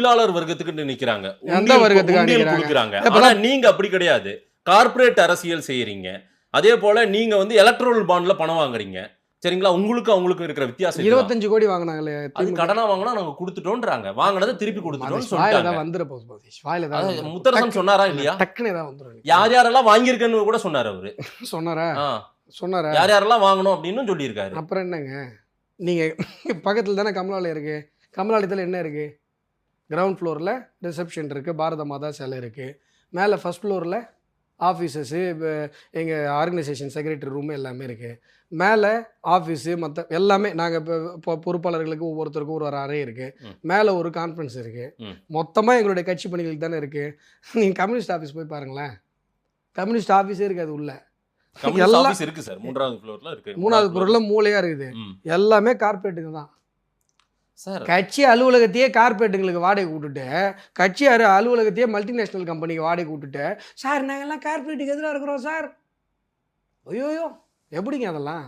தொழிலாளர் வர்க்கத்துக்கு நிக்கிறாங்க, எந்த வர்க்கத்துக்கு கொடுக்குறாங்க. ஆனா நீங்க அப்படி கிடையாது, கார்ப்பரேட் அரசியல் செய்யறீங்க. அதே போல நீங்க வந்து எலக்ட்ரல் பாண்ட்ல பணம் வாங்குறீங்க. சரிங்களா? உங்களுக்கு அவங்களுக்கு இருக்கிற வித்தியாசம் 25 கோடி வாங்கினாங்களே, அது கடனா வாங்கினா நாங்க கொடுத்துட்டோம்ன்றாங்க. வாங்கினதை திருப்பி கொடுத்துட்டோம்னு சொல்லிட்டாங்க. முத்தரசன் சொன்னாரா இல்லையா? டக்குனு ஏதாவது வந்துரும். யார் யாரெல்லாம் வாங்கியிருக்கேன்னு கூட சொன்னார் அவரு. சொன்னாரா யார் யாரெல்லாம் வாங்கணும் அப்படின்னு சொல்லியிருக்காரு. அப்புறம் என்னங்க, நீங்க பக்கத்துல தானே கமலாலயம் இருக்கு. கமலாலயத்தில் என்ன இருக்கு? கிரவுண்ட் ஃப்ளோரில் ரிசப்ஷன் இருக்குது, பாரத மாதா சிலை இருக்குது. மேலே ஃபஸ்ட் ஃப்ளோரில் ஆஃபீஸஸ்ஸு, எங்கள் ஆர்கனைசேஷன் செக்ரட்டரி ரூம் எல்லாமே இருக்குது. மேலே ஆஃபீஸு மற்ற எல்லாமே நாங்கள் இப்போ பொறுப்பாளர்களுக்கு ஒவ்வொருத்தருக்கும் ஒரு அறை இருக்குது. மேலே ஒரு கான்ஃபரன்ஸ் இருக்குது. மொத்தமாக எங்களுடைய கட்சி பணிகளுக்கு தானே இருக்குது. நீங்கள் கம்யூனிஸ்ட் ஆஃபீஸ் போய் பாருங்களேன், கம்யூனிஸ்ட் ஆஃபீஸே இருக்காது உள்ள. எல்லாம் இருக்கு சார், 3வது ஃப்ளோர்ல இருக்கு. 3வது ஃப்ளோரில் மூலையாக இருக்குது. எல்லாமே கார்பரேட்டுங்க தான். கட்சி அலுவலகத்தையே கார்பரேட்டுங்களுக்கு வாடகை விட்டுட்டு, கட்சி அலுவலகத்தையே மல்டிநேஷனல் கம்பெனிக்கு வாடகை விட்டுட்டு, சார் நாங்கள்லாம் கார்பரேட்டுக்கு எதிராக இருக்கிறோம் சார். ஐயோயோ, எப்படிங்க அதெல்லாம்?